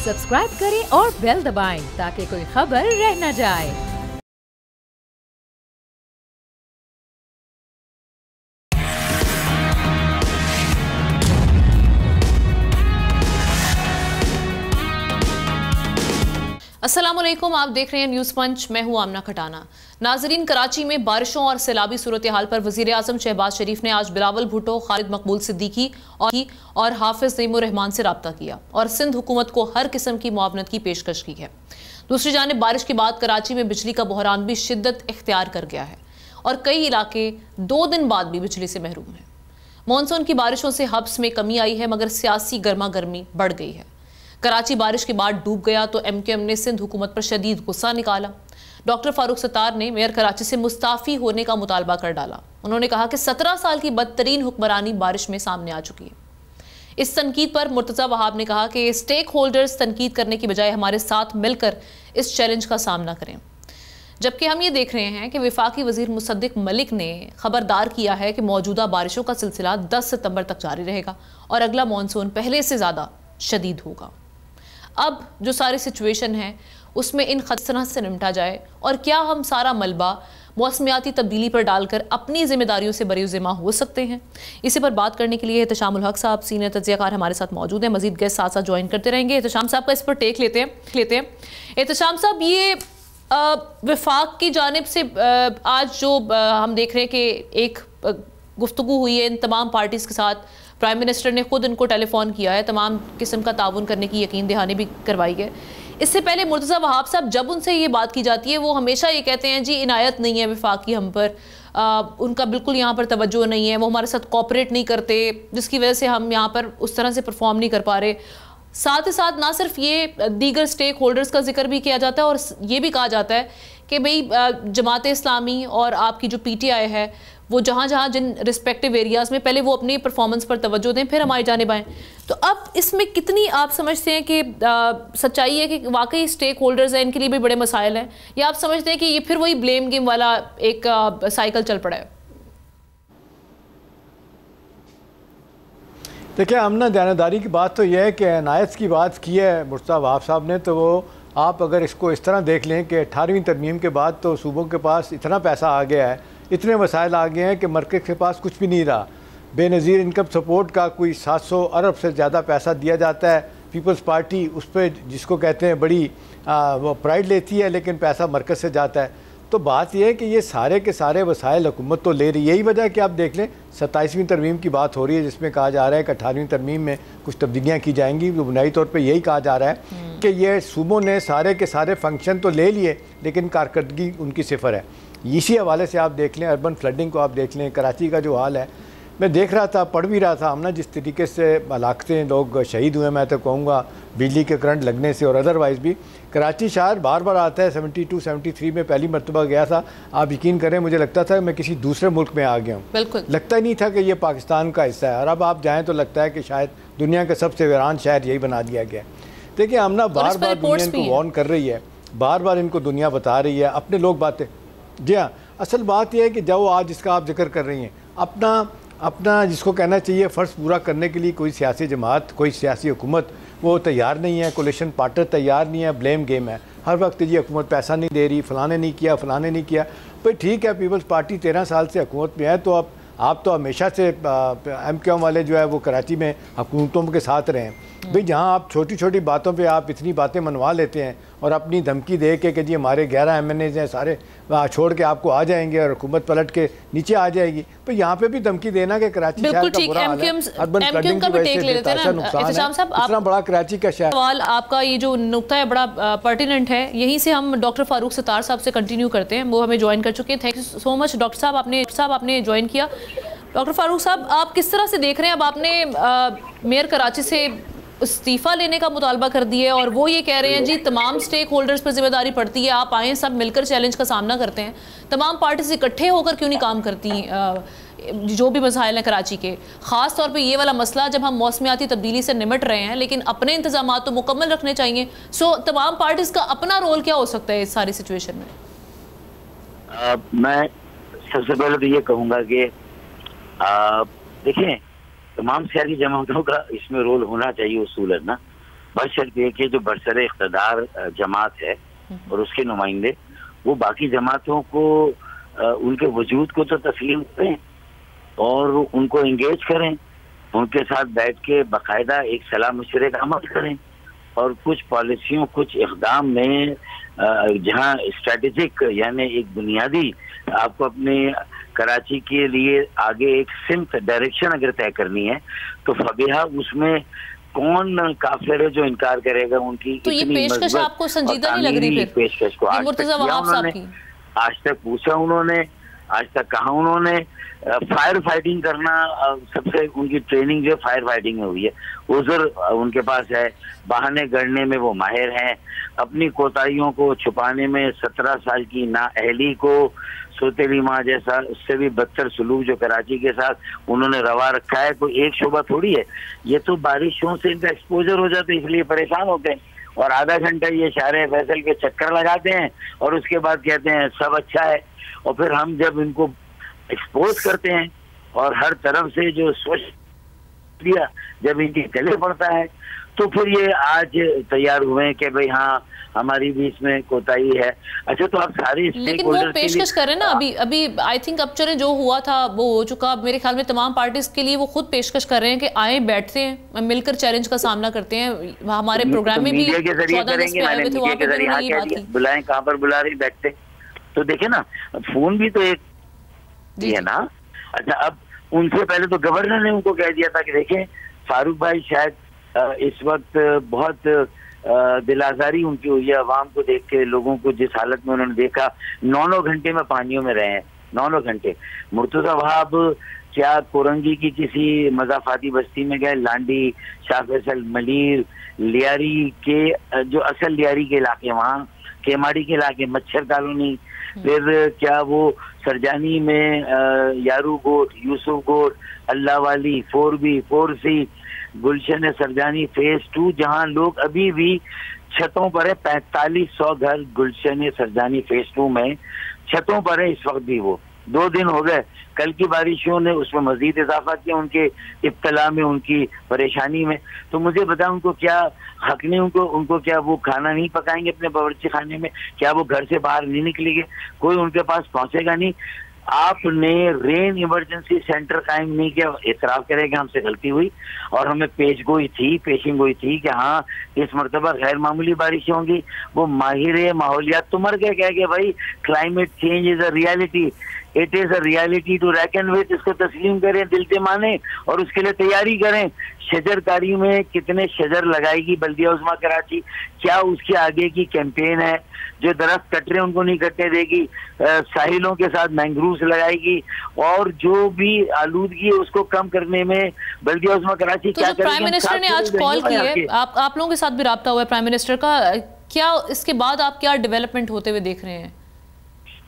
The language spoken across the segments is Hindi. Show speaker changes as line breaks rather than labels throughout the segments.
सब्सक्राइब करें और बेल दबाएं ताकि कोई खबर रह न जाए। अस्सलामुअलैकुम, आप देख रहे हैं न्यूज़ पंच। मैं हूं आमना खटाना। नाजरीन, कराची में बारिशों और सैलाबी सूरत हाल पर वजीर आजम शहबाज शरीफ ने आज बिलावल भुट्टो, खालिद मकबूल सिद्दीकी और हाफिज नईमुर रहमान से रब्ता किया और सिंध हुकूमत को हर किस्म की मुआवनत की पेशकश की है। दूसरी जानिब बारिश के बाद कराची में बिजली का बहरान भी शिद्दत इख्तियार कर गया है और कई इलाके 2 दिन बाद भी बिजली से महरूम हैं। मानसून की बारिशों से हब्स में कमी आई है, मगर सियासी गर्मा गर्मी बढ़ गई है। कराची बारिश के बाद डूब गया तो MQM ने सिंध हुकूमत पर शदीद गुस्सा निकाला। डॉक्टर फारूक सत्तार ने मेयर कराची से मुस्ताफ़ी होने का मुतालबा कर डाला। उन्होंने कहा कि 17 साल की बदतरीन हुक्मरानी बारिश में सामने आ चुकी है। इस तनकीद पर मुर्तज़ा वहाब ने कहा कि स्टेक होल्डर्स तनकीद करने की बजाय हमारे साथ मिलकर इस चैलेंज का सामना करें। जबकि हम ये देख रहे हैं कि वफाकी वजीर मुसद्दिक मलिक ने खबरदार किया है कि मौजूदा बारिशों का सिलसिला 10 सितंबर तक जारी रहेगा और अगला मानसून पहले से ज़्यादा शदीद होगा। अब जो सारी सिचुएशन है उसमें इन खतरा से निपटा जाए और क्या हम सारा मलबा मौसमियाती तब्दीली पर डालकर अपनी जिम्मेदारियों से बरीज़िम्मा हो सकते हैं। इसी पर बात करने के लिए एहतशामुल हक साहब सीनियर तज्ज़ियाकार हमारे साथ मौजूद हैं। मजीद गेस्ट साथ साथ ज्वाइन करते रहेंगे। एहतशाम साहब का इस पर टेक लेते हैं। एहतशाम साहब, ये वफाक की जानिब से आज जो हम देख रहे हैं कि एक गुफ्तगू हुई है इन तमाम पार्टीज़ के साथ। प्राइम मिनिस्टर ने खुद इनको टेलीफोन किया है, तमाम किस्म का ताउन करने की यकीन दहानी भी करवाई है। इससे पहले मुर्तज़ा वहाब साहब, जब उनसे ये बात की जाती है वो हमेशा ये कहते हैं जी इनायत नहीं है वफाक की हम पर, उनका बिल्कुल यहाँ पर तवज्जो नहीं है, वो हमारे साथ कोऑपरेट नहीं करते, जिसकी वजह से हम यहाँ पर उस तरह से परफॉर्म नहीं कर पा रहे। साथ ही साथ ना सिर्फ ये दीगर स्टेक होल्डर्स का जिक्र भी किया जाता है और ये भी कहा जाता है कि भाई जमात इस्लामी और आपकी जो PTI है वो जहाँ जहाँ जिन रिस्पेक्टिव एरियाज़ में पहले वो अपनी परफॉर्मेंस पर तवज्जो दें, फिर हमारी जानिब आएँ। तो अब इसमें कितनी आप समझते हैं कि सच्चाई है कि वाकई स्टेक होल्डर्स हैं, इनके लिए भी बड़े मसाइल हैं, या आप समझते हैं कि ये फिर वही ब्लेम गेम वाला एक साइकिल चल पड़ा है?
देखिए, हमने ध्यानदारी की बात तो यह है कि अनायत की बात की है मुर्तज़ा वहाब साहब ने, तो वो आप अगर इसको इस तरह देख लें कि 18वीं तरमीम के बाद तो सूबों के पास इतना पैसा आ गया है, इतने वसाइल आ गए हैं कि मरकज़ के पास कुछ भी नहीं रहा। बेनज़ीर इनकम सपोर्ट का कोई 700 अरब से ज़्यादा पैसा दिया जाता है। पीपल्स पार्टी उस पर जिसको कहते हैं बड़ी वो प्राइड लेती है, लेकिन पैसा मरकज़ से जाता है। तो बात यह है कि ये सारे के सारे वसाइल हुकूमत तो ले रही है। यही वजह है कि आप देख लें 27वीं तरमीम की बात हो रही है, जिसमें कहा जा रहा है कि 18वीं तरमीम में कुछ तब्दीलियाँ की जाएंगी। तो बुनियादी तौर पर यही कहा जा रहा है कि ये सूबों ने सारे के सारे फंक्शन तो ले लिए, लेकिन कारकर्दगी उनकी सिफर है। इसी हवाले से आप देख लें, अर्बन फ्लडिंग को आप देख लें, कराची का जो हाल है, मैं देख रहा था, पढ़ भी रहा था हम ना, जिस तरीके से हलाकतें लोग शहीद हुए, मैं तो कहूँगा बिजली के करंट लगने से और अदरवाइज़ भी। कराची शहर बार बार आता है। 72-73 में पहली मरतबा गया था, आप यकीन करें मुझे लगता था मैं किसी दूसरे मुल्क में आ गया हूँ। बिल्कुल लगता ही नहीं था कि ये पाकिस्तान का हिस्सा है, और अब आप जाएँ तो लगता है कि शायद दुनिया का सबसे वीरान शहर यही बना दिया गया है। देखिए, हम ना बार बार दुनिया इनको वार्न कर रही है, बार बार इनको दुनिया बता रही है, अपने लोग बातें। जी हाँ, असल बात यह है कि जो आज जिसका आप जिक्र कर रही हैं, अपना जिसको कहना चाहिए फ़र्ज़ पूरा करने के लिए कोई सियासी जमात, कोई सियासी हुकूमत वो तैयार नहीं है, कोलिशन पार्टनर तैयार नहीं है, ब्लेम गेम है। हर वक्त ये हुकूमत पैसा नहीं दे रही, फ़लाने नहीं किया, फ़लाने नहीं किया। भाई ठीक है, पीपल्स पार्टी 13 साल से हुकूमत में है, तो अब आप तो हमेशा से MQM वाले जो है वो कराची में हुकूमतों के साथ रहे हैं। भाई जहाँ आप छोटी छोटी बातों पे आप इतनी बातें मनवा लेते हैं और अपनी धमकी दे के कि जी हमारे 11 MNAs हैं, सारे छोड़ के आपको आ जाएंगे और हुकूमत पलट के नीचे आ जाएगी। तो यहाँ पे भी धमकी देना कि कराची शहर का बुरा हाल है, अर्बन फ्लडिंग की वजह से बेतहाशा नुकसान है, इतना बड़ा कराची का शहर।
सवाल आपका ये जो नुक्ता है बड़ा पर्टिनेंट है, यहीं से हम डॉक्टर फारूक सत्तार साहब से कंटिन्यू करते हैं। वो हमें ज्वाइन कर चुके हैं। Thank you so much doctor साहब, आपने ज्वाइन किया। डॉक्टर फारूक साहब, आप किस तरह से देख रहे हैं? अब आपने मेयर कराची से इस्तीफ़ा लेने का मुतालबा कर दिया है और वो ये कह रहे हैं जी तमाम स्टेक होल्डर्स पर जिम्मेदारी पड़ती है, आप आएँ, सब मिलकर चैलेंज का सामना करते हैं। तमाम पार्टीज इकट्ठे होकर क्यों नहीं काम करती जो भी मसाइल हैं कराची के, ख़ास तौर पे ये वाला मसला जब हम मौसमियाती तब्दीली से निमट रहे हैं, लेकिन अपने इंतजाम तो मुकम्मल रखने चाहिए। सो तमाम पार्टीज का अपना रोल क्या हो सकता है इस सारी सिचुएशन में?
मैं सबसे पहले तो ये कहूँगा कि देखें, तमाम सियासी जमातों का इसमें रोल होना चाहिए उसूलन ना। बशर्ते कि जो बरसरे इख्तदार जमात है और उसके नुमाइंदे वो बाकी जमातों को उनके वजूद को तो तस्लीम करें और उनको इंगेज करें, उनके साथ बैठ के बाकायदा एक सलाह मशवरे का अमल करें और कुछ पॉलिसियों कुछ इक़दाम में जहाँ स्ट्रेटेजिक यानी एक बुनियादी आपको अपने कराची के लिए आगे एक सिम्त डायरेक्शन अगर तय करनी है तो फबीहा उसमें कौन काफिर है जो इनकार करेगा उनकी
तो ये पेशकश आपको संजीदा नहीं लग रही? फिर
पेशकश को आज तक पूछा उन्होंने, आज तक कहा उन्होंने। फायर फाइटिंग करना सबसे उनकी ट्रेनिंग जो फायर फाइटिंग में हुई है, उज़र उनके पास है, बहाने गढ़ने में वो माहिर हैं, अपनी कोताहियों को छुपाने में 17 साल की नाअहली को सोतेली माँ जैसा उससे भी बदतर सलूक जो कराची के साथ उन्होंने रवा रखा है, कोई एक शोबा थोड़ी है। ये तो बारिशों से इनका एक्सपोजर हो जाता है इसलिए परेशान होते हैं और आधा घंटा ये शारे फैसल के चक्कर लगाते हैं और उसके बाद कहते हैं सब अच्छा है। और फिर हम जब इनको एक्सपोज करते हैं और हर तरफ से जो सोच दिया जब इनके गले पड़ता है तो फिर ये आज तैयार हुए हैं कि भाई हाँ हमारी भी इसमें कोताही है। अच्छा तो आप सारी
लेकिन वो पेशकश करें ना, अभी आई थिंक अब चले जो हुआ था वो हो चुका। मेरे ख्याल में तमाम पार्टीज के लिए वो खुद पेशकश कर रहे हैं कि आए बैठते हैं मिलकर चैलेंज का सामना करते हैं। हमारे प्रोग्राम में भी 14 अगस्त पे आए हुए थे, वहाँ पे उन्होंने ये बात की।
बुलाएं कहाँ पर बुला रही बैठते तो देखे ना, फोन भी तो एक है ना। अच्छा अब उनसे पहले तो गवर्नर ने उनको कह दिया था कि देखें फारूक भाई शायद इस वक्त बहुत दिलाजारी उनकी हुई है अवाम को देख के, लोगों को जिस हालत में उन्होंने देखा 9-9 घंटे में पानियों में रहे हैं, 9-9 घंटे। मुर्तजा वहाब क्या कोरंगी की किसी मजाफाती बस्ती में गए, लांडी, शाह फैसल, मलीर, लियारी के जो असल लियारी के इलाके, वहाँ केमाड़ी के इलाके, मच्छर कॉलोनी, फिर क्या वो सरजानी में यारू गोट, यूसुफ गोट, अल्लाह वाली, 4B, 4C, गुलशन सरजानी फेज 2 जहां लोग अभी भी छतों पर है। 4500 घर गुलशन सरजानी फेज 2 में छतों पर है इस वक्त भी। वो 2 दिन हो गए, कल की बारिशों ने उसमें मजीद इजाफा किया उनके इब्तला में, उनकी परेशानी में। तो मुझे बताया उनको क्या हक नहीं, उनको क्या वो खाना नहीं पकाएंगे अपने बावर्ची खाने में? क्या वो घर से बाहर नहीं निकलेंगे? कोई उनके पास पहुंचेगा नहीं। आपने रेन इमरजेंसी सेंटर कायम नहीं किया, इतराफ करेगा हमसे गलती हुई और हमें पेशिंग हुई थी कि हाँ इस मरतबा गैर मामूली बारिशें होंगी। वो माहिर माहौलियात तो मर गए कह के भाई climate change is a reality, it is a reality to reckon with. इसको तस्लीम करें, दिल से माने और उसके लिए तैयारी करें। शजरकारी में कितने शजर लगाएगी बल्दिया उज़्मा कराची, क्या उसके आगे की कैंपेन है? जो दरख्त कट रहे हैं उनको नहीं कटने देगी, साहिलों के साथ मैंग्रोव्स लगाएगी और जो भी आलूदगी है उसको कम करने में बल्दिया उज़्मा कराची क्या करेगी?
प्राइम मिनिस्टर ने आज कॉल की है, आप लोगों के साथ भी राब्ता हुआ है प्राइम मिनिस्टर का, क्या इसके बाद आप क्या डेवलपमेंट होते हुए देख रहे हैं?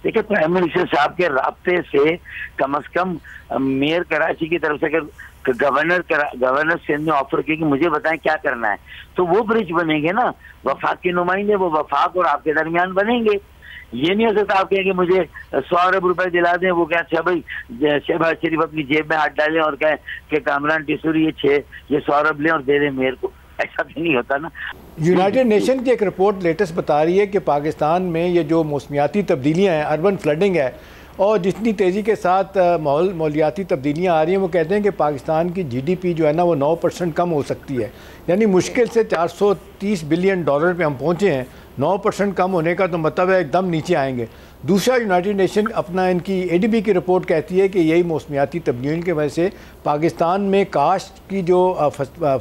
देखिए प्राइम मिनिस्टर साहब के राब्ते से कम मेयर कराची की तरफ से अगर गवर्नर सिंध ने ऑफर किया कि मुझे बताएं क्या करना है, तो वो ब्रिज बनेंगे ना। वफाक के नुमाइंदे वो वफाक और आपके दरमियान बनेंगे। ये नहीं हो सकता आप कहें कि मुझे 100 अरब रुपए दिला दें, वो क्या अच्छा भाई शहबाज शरीफ अपनी जेब में हाथ डालें और कहें कि कामरान टिसूरी ये 100 अरब लें और दे दें मेयर को, ऐसा भी नहीं होता ना।
यूनाइटेड नेशन की एक रिपोर्ट लेटेस्ट बता रही है कि पाकिस्तान में ये जो मौसमियाती तब्दीलियाँ हैं, अर्बन फ्लडिंग है और जितनी तेज़ी के साथ माहौलियाती तब्दीलियाँ आ रही हैं, वो कहते हैं कि पाकिस्तान की GDP जो है ना वो 9% कम हो सकती है। यानी मुश्किल से $430 बिलियन पे हम पहुँचे हैं। 9% कम होने का तो मतलब है एकदम नीचे आएंगे। दूसरा, यूनाइटेड नेशन अपना इनकी ADB की रिपोर्ट कहती है कि यही मौसमियाती तब्दीलियों की वजह से पाकिस्तान में काश्त की जो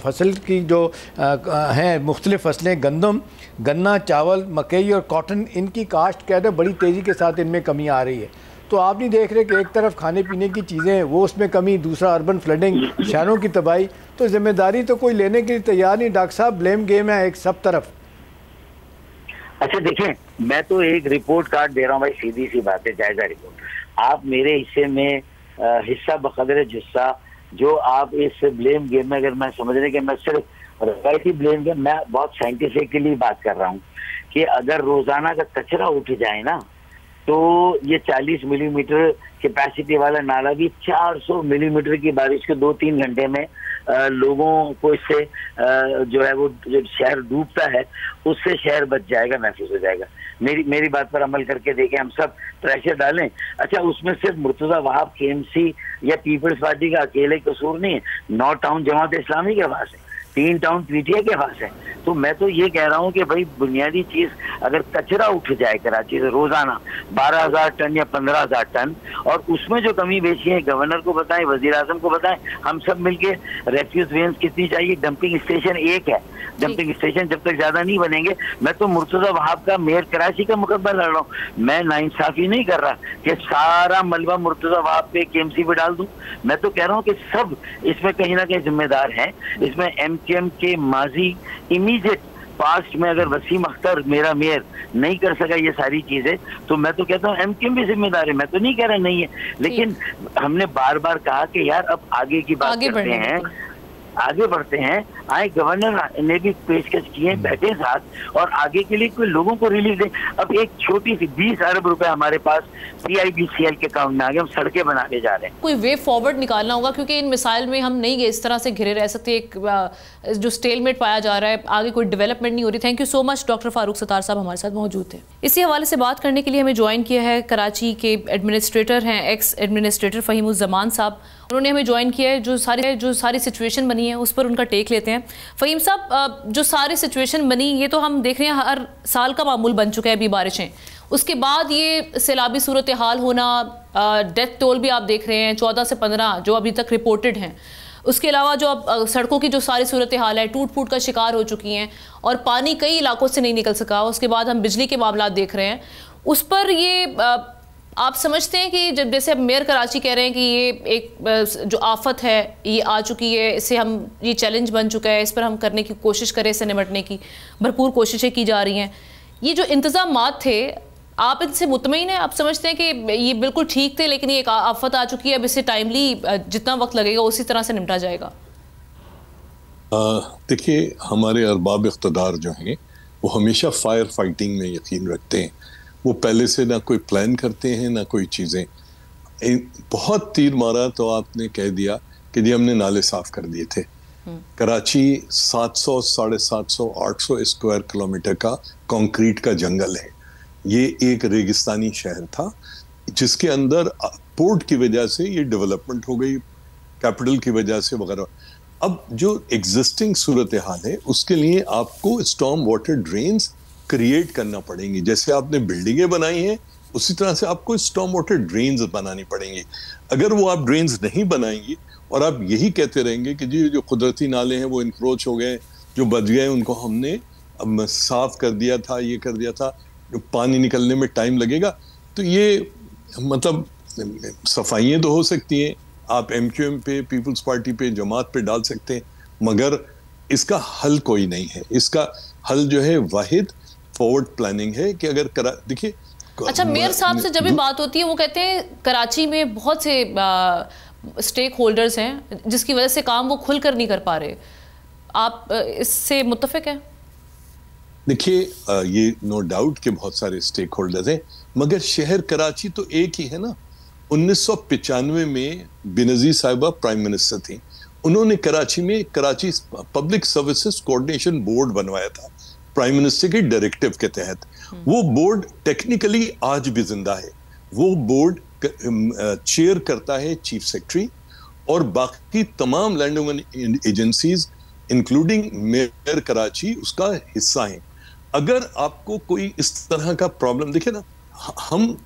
फसल की जो हैं मुख्तलिफ़ फसलें, गंदम, गन्ना, चावल, मकई और कॉटन, इनकी काश्त कहते हैं बड़ी तेज़ी के साथ इनमें कमी आ रही है। तो आप नहीं देख रहे कि एक तरफ खाने पीने की चीज़ें वो उसमें कमी, दूसरा अर्बन फ्लडिंग, शहरों की तबाही। तो जिम्मेदारी तो कोई लेने के लिए तैयार नहीं। डॉक्टर साहब ब्लेम गेम है एक सब तरफ।
अच्छा देखें, मैं तो एक रिपोर्ट कार्ड दे रहा हूँ भाई, सीधी सी बात है, जायजा रिपोर्ट। आप मेरे हिस्से में हिस्सा बकदर जुस्सा जो आप इस ब्लेम गेम में, अगर मैं समझ रहे कि मैं सिर्फ रवायती ब्लेम गेम, मैं बहुत साइंटिफिकली बात कर रहा हूँ कि अगर रोजाना का कचरा उठ जाए ना तो ये 40 मिलीमीटर कैपेसिटी वाला नाला भी 400 मिलीमीटर की बारिश के 2-3 घंटे में लोगों को इससे जो है वो जो शहर डूबता है उससे शहर बच जाएगा, महफूज हो जाएगा। मेरी बात पर अमल करके देखें, हम सब प्रेशर डालें। अच्छा, उसमें सिर्फ मुर्तजा वहाब केएमसी या पीपल्स पार्टी का अकेले कसूर नहीं है, 9 टाउन जमात इस्लामी के पास है, 3 टाउन पीटीआई के पास है। तो मैं तो ये कह रहा हूँ कि भाई बुनियादी चीज अगर कचरा उठ जाए कराची से रोजाना 12,000 टन या 15,000 टन, और उसमें जो कमी बेची है गवर्नर को बताएं, वजीर आजम को बताएं, हम सब मिलके रेफ्यूज वेन्स कितनी चाहिए, डंपिंग स्टेशन एक है, डंपिंग स्टेशन जब तक ज्यादा नहीं बनेंगे। मैं तो मुर्तजा वहाब का मेयर कराची का मुकदमा लड़ रहा हूँ। मैं नाइंसाफी नहीं कर रहा कि सारा मलबा मुर्तजा वहाब पे केएमसी पे डाल दूं। मैं तो कह रहा हूँ कि सब इसमें कहीं ना कहीं जिम्मेदार हैं। इसमें एमकेएम के माजी इमीडिएट पास्ट में अगर वसीम अख्तर मेरा मेयर नहीं कर सका ये सारी चीजें, तो मैं तो कहता हूँ एमकेएम भी जिम्मेदार है। मैं तो नहीं कह रहा नहीं है, लेकिन हमने बार बार कहा कि यार अब आगे की बात करते हैं, आगे बढ़ते हैं। आए गवर्नर ने भी पेशकश किए, बैठे साथ और आगे के लिए कोई लोगों को रिलीफ दे। अब एक छोटी सी 20 अरब रुपए हमारे पास PIBCL के अकाउंट में आ गए, हम सड़कें बनाने जा रहे हैं।
कोई वे फॉरवर्ड निकालना होगा, क्योंकि इन मिसाइल में हम नहीं इस तरह से घिरे रह सकते। एक जो स्टेलमेट पाया जा रहा है, आगे कोई डेवलपमेंट नहीं हो रही। Thank you so much doctor Farooq Sattar साहब हमारे साथ मौजूद थे। इसी हवाले से बात करने के लिए हमें ज्वाइन किया है कराची के एडमिनिस्ट्रेटर हैं, एक्स एडमिनिस्ट्रेटर फ़हीमुज़्ज़मान साहब। उन्होंने हमें ज्वाइन किया है। जो सारी सिचुएशन बनी है उस पर उनका टेक लेते हैं। फ़हीम साहब, जो सारी सिचुएशन बनी ये तो हम देख रहे हैं हर साल का मामूल बन चुका है अभी बारिशें, उसके बाद ये सैलाबी सूरत हाल होना, डेथ टोल भी आप देख रहे हैं 14 से 15 जो अभी तक रिपोर्टेड हैं। उसके अलावा जो अब सड़कों की जो सारी सूरत हाल है, टूट फूट का शिकार हो चुकी हैं और पानी कई इलाकों से नहीं निकल सका। उसके बाद हम बिजली के मामला देख रहे हैं। उस पर ये आप समझते हैं कि जब जैसे अब मेयर कराची कह रहे हैं कि ये एक जो आफत है ये आ चुकी है, इससे हम ये चैलेंज बन चुका है, इस पर हम करने की कोशिश करें, इससे निपटने की भरपूर कोशिशें की जा रही हैं। ये जो इंतजामात थे आप इनसे मुतमईन हैं? आप समझते हैं कि ये बिल्कुल ठीक थे लेकिन ये एक आफत आ चुकी है, अब इससे टाइमली जितना वक्त लगेगा उसी तरह से निपटा जाएगा?
देखिए, हमारे अरबाब इख्तदार जो हैं वो हमेशा फायर फाइटिंग में यकीन रखते हैं। वो पहले से ना कोई प्लान करते हैं ना कोई चीज़ें। बहुत तीर मारा तो आपने कह दिया कि जी हमने नाले साफ कर दिए थे। कराची 700, 750, 800 स्क्वायर किलोमीटर का कंक्रीट का जंगल है। ये एक रेगिस्तानी शहर था जिसके अंदर पोर्ट की वजह से ये डेवलपमेंट हो गई, कैपिटल की वजह से वगैरह। अब जो एग्जिस्टिंग सूरत हाल है उसके लिए आपको स्टॉर्म वाटर ड्रेन्स क्रिएट करना पड़ेंगी। जैसे आपने बिल्डिंगें बनाई हैं उसी तरह से आपको स्टॉर्म वाटर ड्रेन्स बनानी पड़ेंगी। अगर वो आप ड्रेन्स नहीं बनाएंगी और आप यही कहते रहेंगे कि जी जो कुदरती नाले हैं वो इंक्रोच हो गए, जो बच गए उनको हमने अब साफ कर दिया था, ये कर दिया था, जो पानी निकलने में टाइम लगेगा, तो ये मतलब सफाइयाँ तो हो सकती हैं, आप MQM पे, पीपल्स पार्टी पे, जमात पे डाल सकते हैं, मगर इसका हल कोई नहीं है। इसका हल जो है वाहिद फॉरवर्ड प्लानिंग है कि अगर देखिए।
अच्छा, मेयर साहब से जब भी बात होती है वो कहते हैं कराची में बहुत से स्टेक होल्डर्स हैं जिसकी वजह से काम वो खुलकर नहीं कर पा रहे। आप इससे मुत्तफिक हैं?
देखिए, ये नो डाउट कि बहुत सारे स्टेक होल्डर्स हैं, मगर शहर कराची तो एक ही है ना। 1995 में बेनज़ीर साहिबा प्राइम मिनिस्टर थी, उन्होंने कराची में Karachi public services coordination board बनवाया था प्राइम मिनिस्टर के डायरेक्टिव के तहत। वो बोर्ड टेक्निकली आज भी जिंदा है। वो बोर्ड चेयर करता है चीफ सेक्रेटरी और बाकी तमाम land agencies including mayor Karachi उसका हिस्सा है। अगर आपको कोई इस तरह का प्रॉब्लम दिखे ना, हम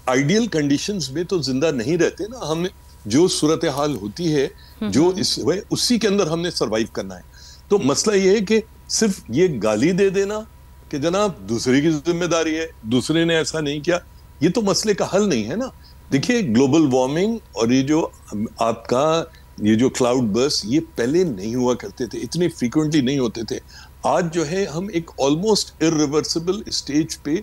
आइडियल कंडीशंस में तो जिंदा नहीं रहते ना। हमें जो सूरत हाल होती है जो उसी के अंदर हमने सरवाइव करना है। तो मसला ये है कि सिर्फ ये गाली दे देना कि जनाब दूसरे की जिम्मेदारी है, दूसरे ने ऐसा नहीं किया, ये तो मसले का हल नहीं है ना। देखिए, ग्लोबल वार्मिंग और ये जो आपका ये जो क्लाउड बर्स्ट, ये पहले नहीं हुआ करते थे, इतने फ्रीक्वेंटली नहीं होते थे। आज जो है हम एक ऑलमोस्ट इरिवर्सिबल स्टेज पे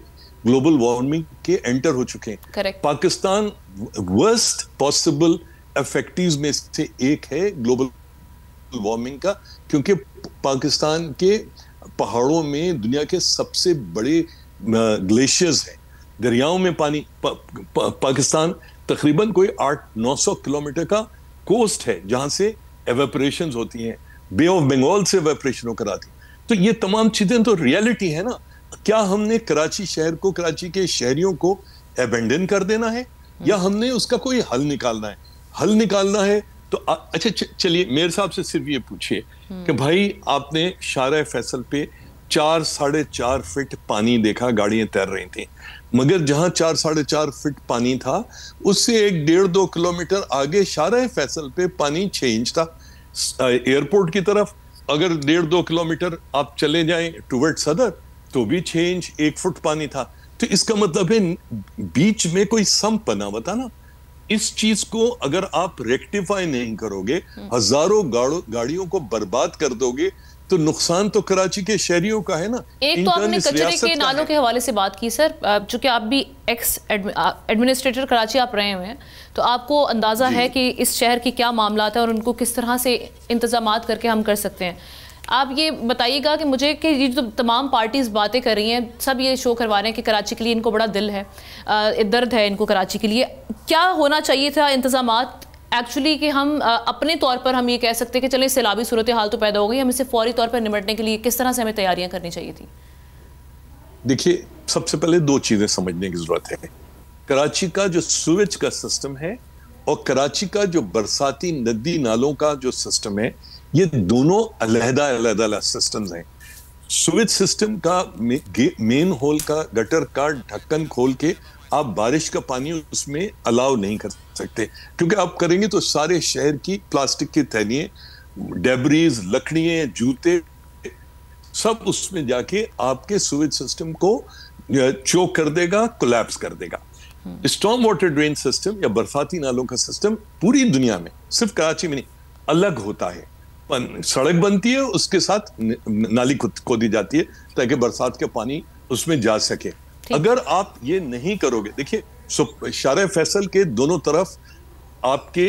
ग्लोबल वार्मिंग के एंटर हो चुके हैं।
Correct.
Pakistan worst possible effectives में से एक है ग्लोबल वार्मिंग का, क्योंकि पाकिस्तान के पहाड़ों में दुनिया के सबसे बड़े ग्लेशियर्स हैं। दरियाओं में पानी। पाकिस्तान तकरीबन कोई 800-900 किलोमीटर का कोस्ट है जहां से एवेपोरेशन होती हैं, बे ऑफ बंगाल से एवेपोरेशन होकर आती। तो ये तमाम चीजें तो रियलिटी है ना। क्या हमने कराची शहर को, कराची के शहरियों को एबेंडन कर देना है, या हमने उसका कोई हल निकालना है? हल निकालना है तो अच्छा चलिए मेरे साहब से सिर्फ ये पूछिए कि भाई आपने शारा फैसल पे 4-4.5 फीट पानी देखा, गाड़ियां तैर रही थी, मगर जहां 4-4.5 फीट पानी था उससे 1-1.5-2 किलोमीटर आगे शारा फैसल पे पानी 6 इंच था। एयरपोर्ट की तरफ अगर 1.5-2 किलोमीटर आप चले जाएं टुवर्ड सदर तो भी 6 इंच 1 फुट पानी था। तो इसका मतलब है बीच में कोई सम्प बना हुआ था ना। इस चीज को अगर आप रेक्टिफाई नहीं करोगे, हजारों गाड़ियों को बर्बाद कर दोगे, तो नुकसान तो कराची के शहरियों का है ना।
एक तो आपने कचरे के नालों के हवाले से बात की सर, चूंकि आप भी एक्स एडमिनिस्ट्रेटर कराची आप रहे हुए हैं, तो आपको अंदाजा है कि इस शहर की क्या मामलात है और उनको किस तरह से इंतजामात करके हम कर सकते हैं। आप ये बताइएगा कि मुझे कि ये जो तमाम पार्टीज़ बातें कर रही हैं, सब ये शो करवा रहे हैं कि कराची के लिए इनको बड़ा दिल है, दर्द है इनको कराची के लिए, क्या होना चाहिए था इंतजामात एक्चुअली कि हम अपने तौर पर हम ये कह सकते हैं कि चलें सैलाबी सूरत हाल तो पैदा हो गई, हम इसे फौरी तौर पर निपटने के लिए किस तरह से हमें तैयारियां करनी चाहिए थी?
देखिए, सबसे पहले 2 चीजें समझने की जरूरत है। कराची का जो सूवेज का सिस्टम है और कराची का जो बरसाती नदी नालों का जो सिस्टम है, ये दोनों अलग-अलग सिस्टम्स हैं। सूवेज सिस्टम का मेन होल का गटर का ढक्कन खोल के आप बारिश का पानी उसमें अलाउ नहीं कर सकते, क्योंकि आप करेंगे तो सारे शहर की प्लास्टिक की थैलियां, डेब्रीज, लकड़ियां, जूते सब उसमें जाके आपके सूवेज सिस्टम को चोक कर देगा, कोलैप्स कर देगा। स्टॉर्म वाटर ड्रेन सिस्टम या बरसाती नालों का सिस्टम पूरी दुनिया में, सिर्फ कराची में नहीं, अलग होता है। सड़क बनती है, उसके साथ नाली खोदी जाती है ताकि बरसात का पानी उसमें जा सके। अगर आप ये नहीं करोगे, देखिए शारा फैसल के दोनों तरफ आपके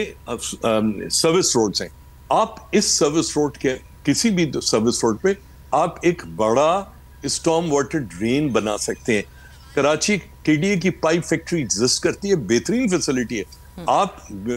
सर्विस रोड्स हैं। आप इस सर्विस रोड के किसी भी सर्विस रोड पे आप एक बड़ा स्टॉर्म वाटर ड्रेन बना सकते हैं। कराची केडीए की पाइप फैक्ट्री एग्जिस्ट करती है, बेहतरीन फैसिलिटी है। आप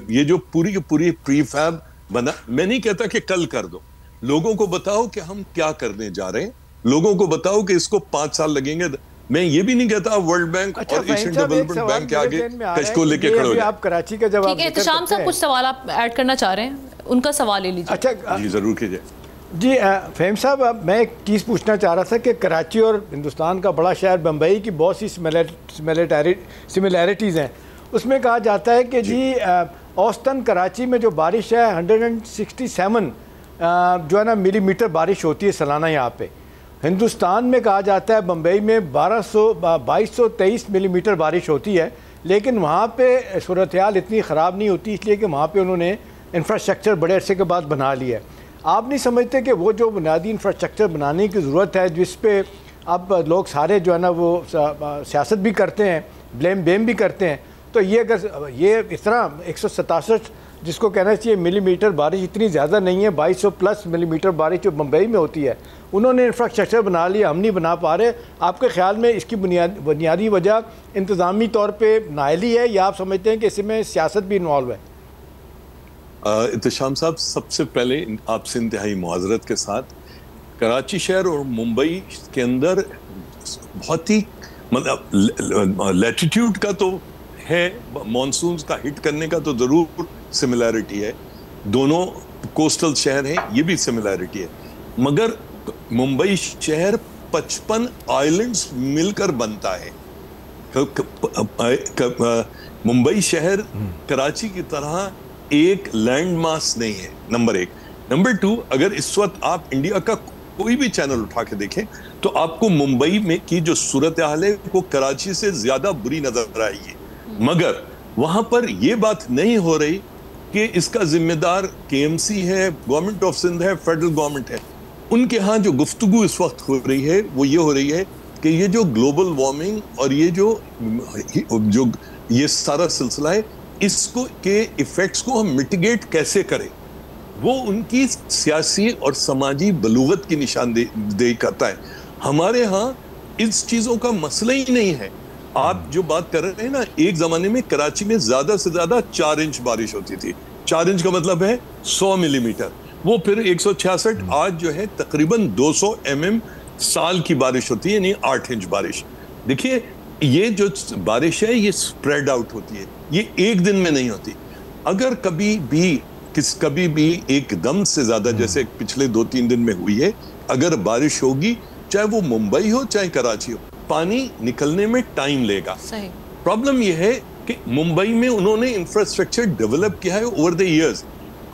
ये जो पूरी की पूरी प्रीफैब बना, मैं नहीं कहता कि कल कर दो, लोगों को बताओ कि हम क्या करने जा रहे हैं, लोगों को बताओ कि इसको 5 साल लगेंगे। मैं ये भी नहीं कहता वर्ल्ड बैंक और एशियन डेवलपमेंट बैंक के आगे कशको लेके खड़े हो जाए।
आप कराची का जवाब,
ठीक है, इत्तेशाम साहब कुछ सवाल आप ऐड करना चाह रहे हैं, उनका सवाल ले लीजिए।
अच्छा
जी जरूर कीजिए।
जी फहीम साहब, अब मैं एक चीज़ पूछना चाह रहा था कि कराची और हिंदुस्तान का बड़ा शहर बम्बई की बहुत सी सिमिलैरिटीज़ हैं। उसमें कहा जाता है कि जी औसतन कराची में जो बारिश है 167 जो है ना मिलीमीटर बारिश होती है सालाना। यहाँ पे हिंदुस्तान में कहा जाता है बम्बई में 2223 मिलीमीटर बारिश होती है, लेकिन वहाँ पे सूरत हाल इतनी ख़राब नहीं होती, इसलिए कि वहाँ पे उन्होंने इंफ्रास्ट्रक्चर बड़े अरसे के बाद बना लिया है। आप नहीं समझते कि वो जो बुनियादी इंफ्रास्ट्रक्चर बनाने की ज़रूरत है, जिस पे अब लोग सारे जो है ना वो सियासत भी करते हैं, ब्लेम भी करते हैं, तो ये अगर ये इस तरह 167 जिसको कहना चाहिए मिलीमीटर बारिश इतनी ज़्यादा नहीं है, 2200 प्लस मिलीमीटर बारिश जो मुंबई में होती है, उन्होंने इंफ्रास्ट्रक्चर बना लिया, हम नहीं बना पा रहे। आपके ख्याल में इसकी बुनियादी वजह इंतज़ामी तौर पर नाअहली है, या आप समझते हैं कि इसमें सियासत भी इन्वॉल्व है?
इत्तेशाम साहब, सबसे पहले आपसे इंतहाई मुआज़रत के साथ, कराची शहर और मुंबई के अंदर बहुत ही मतलब लैटिट्यूड का तो है, मॉनसून का हिट करने का तो ज़रूर सिमिलैरिटी है, दोनों कोस्टल शहर हैं, ये भी सिमिलैरिटी है, मगर मुंबई शहर 55 आइलैंड्स मिलकर बनता है। मुंबई शहर कराची की तरह एक लैंड मास नहीं है, नंबर 1। नंबर 2, अगर इस वक्त आप इंडिया का कोई भी चैनल उठा के देखें तो आपको मुंबई में की जो सूरत हाल है वो कराची से ज्यादा बुरी नजर आएगी, मगर वहां पर यह बात नहीं हो रही कि इसका जिम्मेदार केएमसी है, गवर्नमेंट ऑफ सिंध है, फेडरल गवर्नमेंट है। उनके यहाँ जो गुफ्तगू इस वक्त हो रही है वो ये हो रही है कि ये जो ग्लोबल वार्मिंग और ये जो ये सारा सिलसिला है, इसको के इफेक्ट्स को हम मिटिगेट कैसे करें, वो उनकी सियासी और समाजी बलूगत की निशानदेही करता है। हमारे यहाँ इस चीज़ों का मसला ही नहीं है। आप जो बात कर रहे हैं ना, एक जमाने में कराची में ज्यादा से ज्यादा 4 इंच बारिश होती थी। 4 इंच का मतलब है 100 मिलीमीटर, वो फिर 166। आज जो है तकरीबन 200 mm साल की बारिश होती है, यानी 8 इंच बारिश। देखिए, ये जो बारिश है ये स्प्रेड आउट होती है, ये एक दिन में नहीं होती। अगर कभी भी एकदम से ज्यादा, जैसे पिछले 2-3 दिन में हुई है, अगर बारिश होगी, चाहे वो मुंबई हो चाहे कराची हो, पानी निकलने में टाइम लेगा।
सही। प्रॉब्लम
यह है कि मुंबई में उन्होंने इंफ्रास्ट्रक्चर डेवलप किया है ओवर द इयर्स।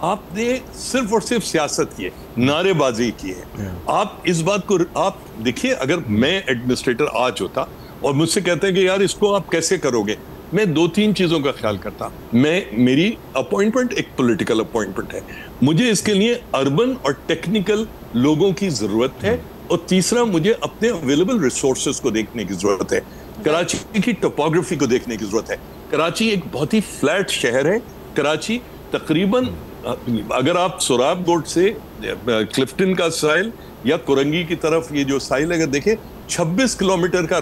आपने सिर्फ और सिर्फ सियासत की है, नारेबाजी की है। आप इस बात को आप देखिए, अगर मैं एडमिनिस्ट्रेटर आज होता और मुझसे कहते हैं कि यार इसको आप कैसे करोगे, मैं 2-3 चीजों का ख्याल करता। मेरी अपॉइंटमेंट एक पॉलिटिकल अपॉइंटमेंट है, मुझे इसके लिए अर्बन और टेक्निकल लोगों की जरूरत है, और तीसरा मुझे अपने अवेलेबल रिसोर्सेज को देखने की जरूरत है, कराची की टोपोग्राफी को देखने की जरूरत है। कराची एक बहुत ही फ्लैट शहर है। कराची तकरीबन, अगर आप सोराबकोट से क्लिफ्टन का साइल या कुरंगी की तरफ ये जो साइल अगर देखें, 26 किलोमीटर का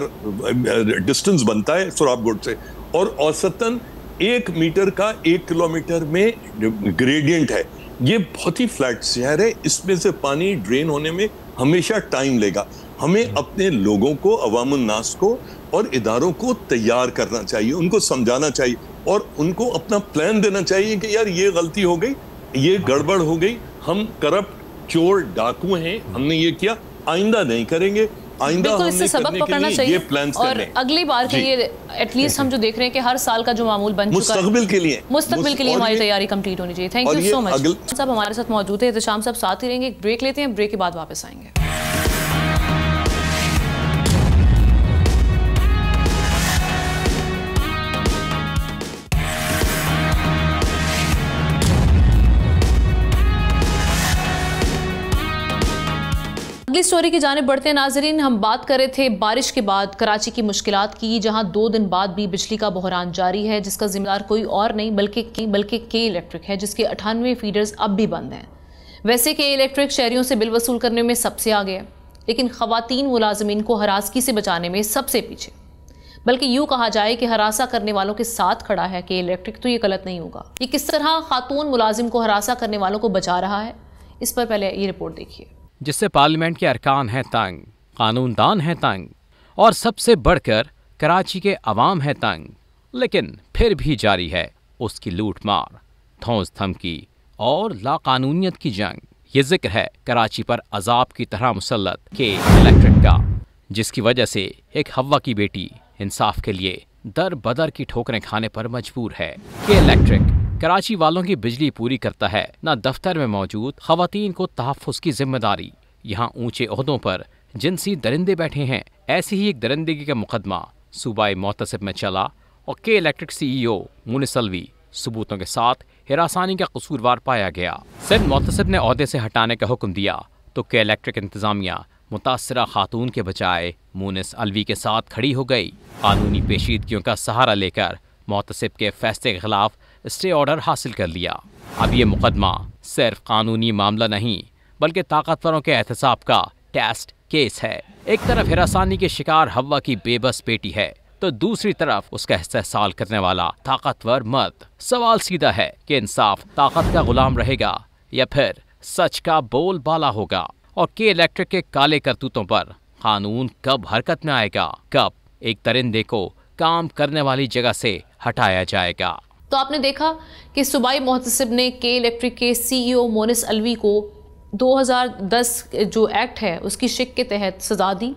डिस्टेंस बनता है सोराबकोट से, और औसतन 1 मीटर का 1 किलोमीटर में ग्रेडियंट है। ये बहुत ही फ्लैट शहर है, इसमें से पानी ड्रेन होने में हमेशा टाइम लेगा। हमें अपने लोगों को, अवामुन नास को और इदारों को तैयार करना चाहिए, उनको समझाना चाहिए, और उनको अपना प्लान देना चाहिए कि यार ये गलती हो गई, ये गड़बड़ हो गई, हम करप्ट चोर डाकू हैं, हमने ये किया, आइंदा नहीं करेंगे, आइंदा
इससे सबक पकड़ना चाहिए।
ये प्लान
और अगली बार के लिए एटलीस्ट हम जो देख रहे हैं कि हर साल का जो मामूल बन चुका है, मुस्तकबिल के लिए हमारी तैयारी कंप्लीट होनी चाहिए। Thank you so much. सब हमारे साथ मौजूद है, एहतशाम साहब साथ ही रहेंगे। एक ब्रेक लेते हैं, ब्रेक के बाद वापस आएंगे। अगली स्टोरी की जाने बढ़ते हैं नाजरीन। हम बात कर रहे थे बारिश के बाद कराची की मुश्किलात की, जहां 2 दिन बाद भी बिजली का बहरान जारी है, जिसका जिम्मेदार कोई और नहीं बल्कि के इलेक्ट्रिक है, जिसके 98 फीडर्स अब भी बंद हैं। वैसे के इलेक्ट्रिक शहरियों से बिल वसूल करने में सबसे आगे है, लेकिन खवातीन मुलाजमीन को हरासगी से बचाने में सबसे पीछे। बल्कि यूँ कहा जाए कि हरासा करने वालों के साथ खड़ा है के इलेक्ट्रिक, तो ये गलत नहीं होगा। ये किस तरह खातून मुलाजिम को हरासा करने वालों को बचा रहा है, इस पर पहले ये रिपोर्ट देखिए।
जिससे पार्लियामेंट के अरकान हैं तंग, कानूनदान हैं तंग, और सबसे बढ़कर कराची के अवाम है तंग, लेकिन फिर भी जारी है उसकी लूट मार, धौंस धमकी और लाकानूनियत की जंग। ये जिक्र है कराची पर अजाब की तरह मुसल्लत के इलेक्ट्रिक का, जिसकी वजह से एक हव्वा की बेटी इंसाफ के लिए दर बदर की ठोकरें खाने पर मजबूर है। के इलेक्ट्रिक कराची वालों की बिजली पूरी करता है, न दफ्तर में मौजूद खवातीन को तहफ़्फ़ुज़ की जिम्मेदारी। यहाँ ऊंचे ओहदों पर जिनसी दरिंदे बैठे हैं। ऐसी ही एक दरिंदगी का मुकदमा सूबाई मोतसिब में चला और के इलेक्ट्रिक CEO मुनिस अलवी सबूतों के साथ हिरासानी का कसूरवार पाया गया। सिंध मोतसिब ने ओहदे से हटाने का हुक्म दिया तो के इलेक्ट्रिक इंतजामिया मुतासरा खातून के बजाय मुनिस अलवी के साथ खड़ी हो गई। कानूनी पेशीदगियों का सहारा लेकर मोतसिब के फैसले के खिलाफ स्टे ऑर्डर हासिल कर लिया। अब ये मुकदमा सिर्फ कानूनी मामला नहीं बल्कि ताकतवरों के एहतसाब का टेस्ट केस है। एक तरफ हिरासानी के शिकार हव्वा की बेबस बेटी है, तो दूसरी तरफ उसका इस्तेहसाल करने वाला ताकतवर मर्द। सवाल सीधा है कि इंसाफ ताकत का गुलाम रहेगा या फिर सच का बोलबाला होगा, और के इलेक्ट्रिक के काले करतूतों पर कानून कब हरकत में आएगा, कब एक दरिंदे को काम करने वाली जगह से हटाया जाएगा।
तो आपने देखा कि सूबाई मोहतसिब ने के इलेक्ट्रिक के CEO मोनिस अलवी को 2010 जो एक्ट है उसकी शिक के तहत सजा दी,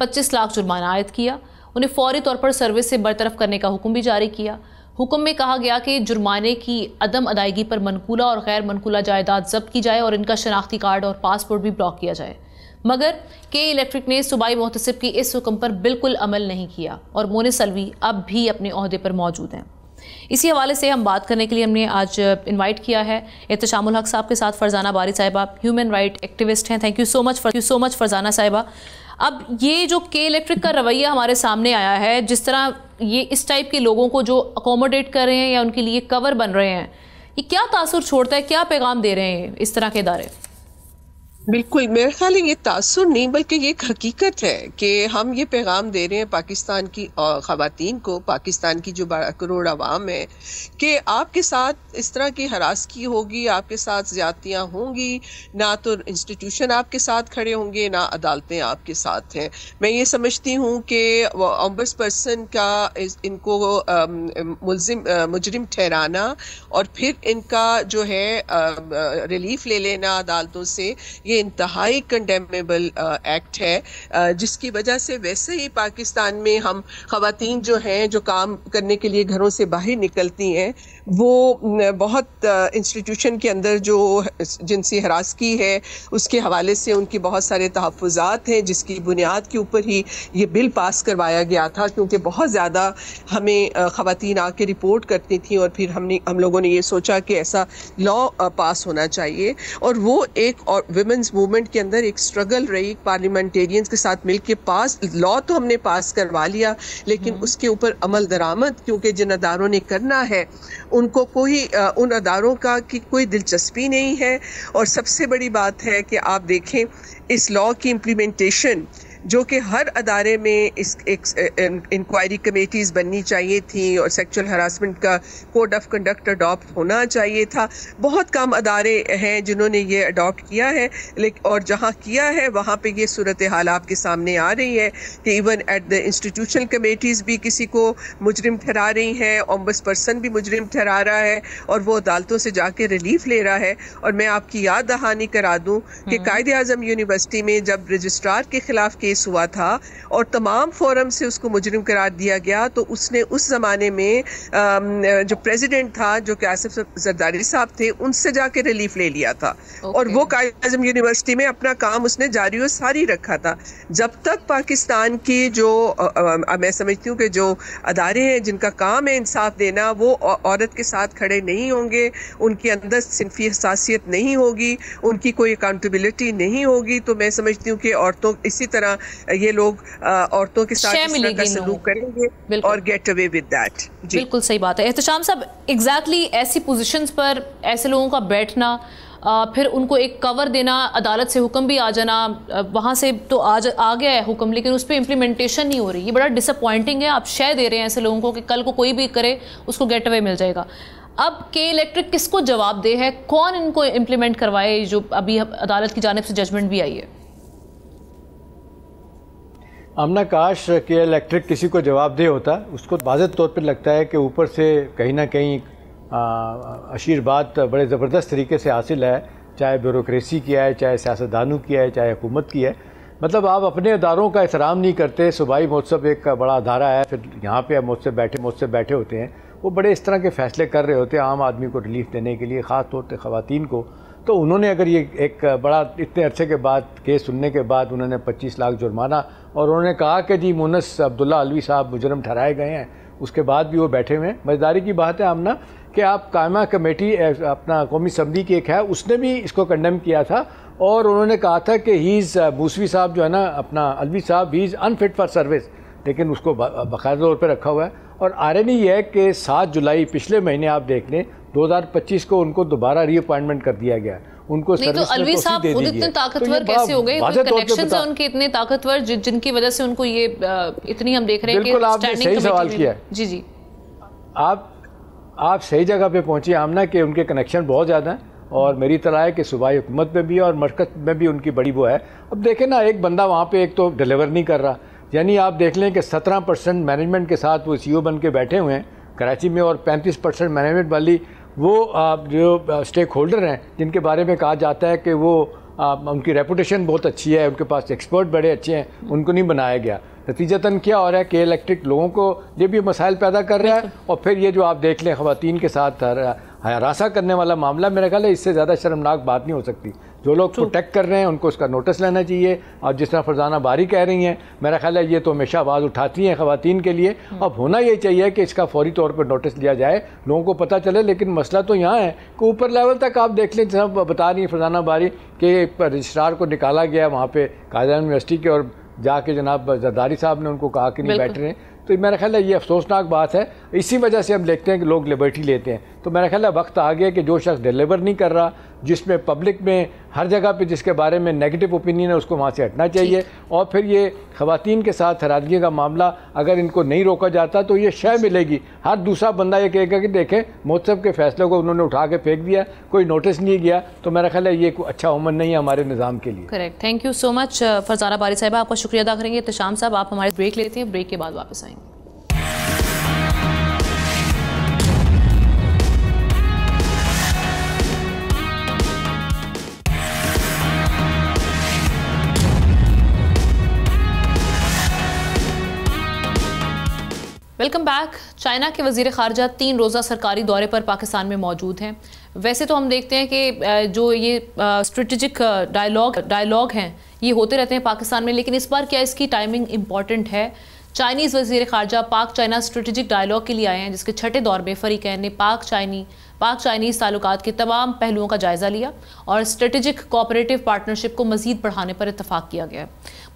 25 लाख जुर्माना आयद किया, उन्हें फौरी तौर पर सर्विस से बरतरफ करने का हुक्म भी जारी किया। हुक्म में कहा गया कि जुर्माने की अदम अदायगी पर मनकूला और गैर मनकूला जायदाद जब्त की जाए और इनका शनाख्ती कार्ड और पासपोर्ट भी ब्लॉक किया जाए। मगर के इलेक्ट्रिक ने सूबाई मोहतसिब की इस हुक्म पर बिल्कुल अमल नहीं किया और मोनिस अलवी अब भी अपने ओहदे पर मौजूद हैं। इसी हवाले से हम बात करने के लिए हमने आज इनवाइट किया है एहतशामुल हक साहब के साथ फरजाना बारी साहिबा, ह्यूमन राइट एक्टिविस्ट हैं। Thank you so much Farzana साहिबा। अब ये जो के इलेक्ट्रिक का रवैया हमारे सामने आया है, जिस तरह ये इस टाइप के लोगों को जो अकोमोडेट कर रहे हैं या उनके लिए कवर बन रहे हैं, ये क्या तासुर छोड़ता है, क्या पैगाम दे रहे हैं इस तरह के इदारे?
बिल्कुल, मेरे ख्याल है ये तासुर नहीं बल्कि ये एक हकीकत है कि हम ये पैगाम दे रहे हैं पाकिस्तान की ख़वातीन को, पाकिस्तान की जो 12 करोड़ आवाम है, कि आपके साथ इस तरह की हरासगी होगी, आपके साथ ज़्यादतियाँ होंगी, ना तो इंस्टीट्यूशन आपके साथ खड़े होंगे, ना अदालतें आपके साथ हैं। मैं ये समझती हूँ कि ऑम्बड्सपर्सन का इनको मुजरिम ठहराना और फिर इनका जो है रिलीफ ले लेना अदालतों से, ये इंतहाई कंडेमेबल एक्ट है, जिसकी वजह से वैसे ही पाकिस्तान में हम ख़वातीन जो हैं, जो काम करने के लिए घरों से बाहर निकलती हैं, वो बहुत इंस्टीट्यूशन के अंदर जो जिनसी हरासगी है उसके हवाले से उनकी बहुत सारे तहफ़्फ़ुज़ात हैं, जिसकी बुनियाद के ऊपर ही ये बिल पास करवाया गया था, क्योंकि बहुत ज़्यादा हमें ख़वातीन आके रिपोर्ट करती थी और फिर हम लोगों ने ये सोचा कि ऐसा लॉ पास होना चाहिए। और वो एक और विमेंस मूवमेंट के अंदर एक स्ट्रगल रही, पार्लियामेंटेरियंस के साथ मिलके पास लॉ तो हमने पास करवा लिया, लेकिन उसके ऊपर अमल दरामद क्योंकि जिन अदारों ने करना है उनको कोई उन अदारों का की कोई दिलचस्पी नहीं है। और सबसे बड़ी बात है कि आप देखें इस लॉ की इम्प्लीमेंटेशन, जो कि हर अदारे में इस इंक्वायरी कमेटीज़ बननी चाहिए थी और सेक्सुअल हरासमेंट का कोड ऑफ कंडक्ट अडॉप्ट होना चाहिए था। बहुत कम अदारे हैं जिन्होंने ये अडॉप्ट किया है, लेकिन और जहाँ किया है वहाँ पे ये सूरत हाल आपके सामने आ रही है कि even at the institutional committees भी किसी को मुजरिम ठहरा रही हैं, ऑम्बड्सपर्सन भी मुजरिम ठहरा रहा है और वो अदालतों से जाके रिलीफ ले रहा है। और मैं आपकी याद दहानी करा दूँ कि कायदे आज़म यूनिवर्सिटी में जब रजिस्ट्रार के खिलाफ केस हुआ था और तमाम फोरम से उसको मुजरिम करार दिया गया, तो उसने उस ज़माने में जो प्रेसिडेंट था, जो कि आसिफ जरदारी साहब थे, उनसे जाके रिलीफ ले लिया था। और वो कायदे आज़म यूनिवर्सिटी में अपना काम उसने जारी और सारी रखा था। जब तक पाकिस्तान की जो मैं समझती हूँ कि जो अदारे हैं जिनका काम है इंसाफ देना, वो औरत के साथ खड़े नहीं होंगे, उनके अंदर सिनफी हसासियत नहीं होगी, उनकी कोई अकाउंटेबिलिटी नहीं होगी, तो मैं समझती हूँ कि औरतों इसी तरह ये लोग औरतों के साथ इस तरह का सलूक करेंगे और गेट अवे विद दैट।
बिल्कुल सही बात है एहतशाम साहब। एग्जैक्टली ऐसी पोजीशंस पर ऐसे लोगों का बैठना, फिर उनको एक कवर देना, अदालत से हुक्म भी आ जाना, वहाँ से तो आ गया है हुक्म, लेकिन उस पर इम्प्लीमेंटेशन नहीं हो रही, ये बड़ा डिसअपॉइंटिंग है। आप शय दे रहे हैं ऐसे लोगों को कि कल को कोई भी करे उसको गेट अवे मिल जाएगा। अब के इलेक्ट्रिक किसको जवाब दे है, कौन इनको इम्प्लीमेंट करवाए, जो अभी अदालत की जानिब से जजमेंट भी आई है?
आमना काश के इलेक्ट्रिक किसी को जवाबदेह होता, उसको वाज़ेह तौर पर लगता है कि ऊपर से कहीं ना कहीं आशीर्वाद बड़े ज़बरदस्त तरीके से हासिल है, चाहे ब्यूरोक्रेसी की है, चाहे सियासतदानों की है, चाहे हुकूमत की है। मतलब आप अपने अदारों का एहतराम नहीं करते। सूबाई महोत्सव एक बड़ा अदारा है, फिर यहाँ पे मुझसे बैठे होते हैं, वो बड़े इस तरह के फ़ैसले कर रहे होते हैं आम आदमी को रिलीफ देने के लिए, ख़ास तौर पर ख़वातीन को। तो उन्होंने अगर ये एक बड़ा इतने अरसे के बाद केस सुनने के बाद उन्होंने 25 लाख जुर्माना, और उन्होंने कहा कि जी मुनस अब्दुल्ला अलवी साहब मुजरम ठहराए गए हैं, उसके बाद भी वो बैठे हुए हैं। मज़ेदारी की बात है आमना कि आप कायमा कमेटी अपना कौमी असम्बली की एक है, उसने भी इसको कंडेम किया था और उन्होंने कहा था कि ही इज़ मूसवी साहब जो है ना अपना अलवी साहब, he is unfit for service, लेकिन उसको बाकायदा तौर पर रखा हुआ है। और आयरनी ये है कि 7 जुलाई पिछले महीने आप देख लें 2025 को उनको दोबारा रीअपॉइंटमेंट कर दिया गया, उनको
नहीं तो अलवी साहब खुद इतने ताकतवर कैसे हो गए? कनेक्शंस हैं उनके इतने ताकतवर जिनकी वजह से उनको ये इतनी हम देख रहे हैं कि
बिल्कुल आपने सही सवाल किया है।
जी जी,
आप सही जगह पे पहुंची आमना कि उनके कनेक्शन बहुत ज़्यादा हैं और मेरी तरह है कि सूबाई हुकूमत में भी और मरकज़ में भी उनकी बड़ी वो है। अब देखें ना, एक बंदा वहाँ पे एक तो डिलीवर नहीं कर रहा, यानी आप देख लें कि 17% मैनेजमेंट के साथ वो CEO बन के बैठे हुए हैं कराची में, और 35% मैनेजमेंट वाली वो जो स्टेक होल्डर हैं जिनके बारे में कहा जाता है कि वो उनकी रेपुटेशन बहुत अच्छी है, उनके पास एक्सपर्ट बड़े अच्छे हैं, उनको नहीं बनाया गया। नतीजतन क्या हो रहा है कि इलेक्ट्रिक लोगों को ये भी मसाइल पैदा कर रहा है। और फिर ये जो आप देख लें ख़वातीन के साथ हरासा करने वाला मामला, मेरा ख्याल है इससे ज़्यादा शर्मनाक बात नहीं हो सकती। जो लोग प्रोटेक्ट कर रहे हैं उनको उसका नोटिस लेना चाहिए। और जिस तरह फरजाना बारी कह रही हैं, मेरा ख्याल है ये तो हमेशा आवाज़ उठाती हैं ख़वातीन के लिए। अब होना ये चाहिए कि इसका फौरी तौर पर नोटिस लिया जाए, लोगों को पता चले। लेकिन मसला तो यहाँ है कि ऊपर लेवल तक आप देख लें, जब बता रही हैं फरजाना बारी कि रजिस्ट्रार को निकाला गया वहाँ पर कायदा यूनिवर्सिटी के, और जाके जनाब जरदारी साहब ने उनको कहा कि नहीं बैठ रहे, तो मेरा ख्याल है ये अफसोसनाक बात है। इसी वजह से हम देखते हैं कि लोग लिबर्टी लेते हैं। तो मेरा ख्याल है वक्त आ गया कि जो शख्स डिलीवर नहीं कर रहा, जिसमें पब्लिक में हर जगह पे जिसके बारे में नेगेटिव ओपिनियन है, उसको वहाँ से हटना चाहिए। और फिर ये ख़वातीन के साथ हरादगी का मामला अगर इनको नहीं रोका जाता तो ये शय मिलेगी। हर दूसरा बंदा ये कहेगा कि देखें मोहतसब के फ़ैसले को उन्होंने उठा के फेंक दिया, कोई नोटिस नहीं किया। तो मेरा ख्याल है ये कोई अच्छा उमन नहीं है हमारे निज़ाम के लिए।
Correct. Thank you so much Farzana बारी साहिबा, आपका शुक्रिया अदा करेंगे। इत्तेशाम साहब, आप हमारे ब्रेक लेते हैं, ब्रेक के बाद वापस आएंगे। Welcome back. चाइना के वज़ीर ख़ारजा 3 रोज़ा सरकारी दौरे पर पाकिस्तान में मौजूद हैं। वैसे तो हम देखते हैं कि जो ये स्ट्रेटेजिक डायलॉग हैं ये होते रहते हैं पाकिस्तान में, लेकिन इस बार क्या इसकी टाइमिंग इम्पॉर्टेंट है? चाइनीज़ वज़ीर ख़ारजा पाक चाइना स्ट्रेटेजिक डायलॉग के लिए आए हैं, जिसके 6ठे दौर में फ़रीक़ैन ने पाक चाइनीज़ ताल्लुकात के तमाम पहलुओं का जायज़ा लिया और स्ट्रेटेजिक कोऑपरेटिव पार्टनरशिप को मज़ीद बढ़ाने पर इत्तफाक किया गया।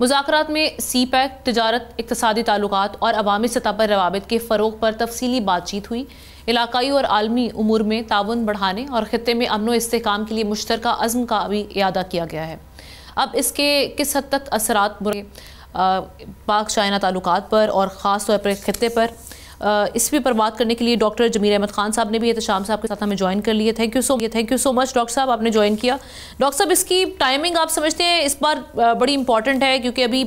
मुज़ाकरात में CPEC, तिजारत, इक़्तिसादी ताल्लुकात और अवामी सतह पर रवाबित के फ़रोग़ पर तफसीली बातचीत हुई। इलाकाई और आलमी उमूर में ताउन बढ़ाने और ख़ित्ते में अमन व इस्तेहकाम के लिए मुश्तरका अज़्म का भी इयादा किया गया है। अब इसके किस हद तक असरात पाक चाइना ताल्लुकात पर और ख़ास तौर पर खित्ते पर, इस पर बात करने के लिए डॉक्टर जमीर अहमद खान साहब ने भी इत्तेशाम साहब के साथ हमें ज्वाइन कर लिए। Thank you so much doctor साहब, आपने ज्वाइन किया। डॉक्टर साहब, इसकी टाइमिंग आप समझते हैं इस बार बड़ी इंपॉर्टेंट है, क्योंकि अभी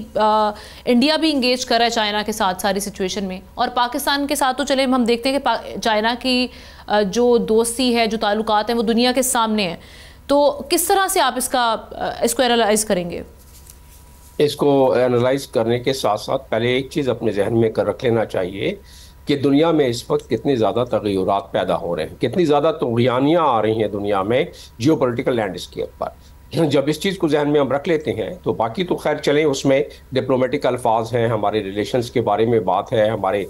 इंडिया भी इंगेज कर रहा है चाइना के साथ सारी सिचुएशन में, और पाकिस्तान के साथ तो चले हम देखते हैं कि चाइना की जो दोस्ती है, जो ताल्लुकात हैं, वो दुनिया के सामने है। तो किस तरह से आप इसको एनालाइज करेंगे?
इसको एनालाइज करने के साथ साथ पहले एक चीज़ अपने जहन में कर रख लेना चाहिए कि दुनिया में इस वक्त कितनी ज़्यादा तग़य्युरात पैदा हो रहे हैं, कितनी ज़्यादा तुग़यानियाँ आ रही हैं दुनिया में जियोपॉलिटिकल लैंडस्केप पर। जब इस चीज़ को जहन में हम रख लेते हैं तो बाकी तो खैर चलें, उसमें डिप्लोमेटिक अल्फाज हैं, हमारे रिलेशंस के बारे में बात है, हमारे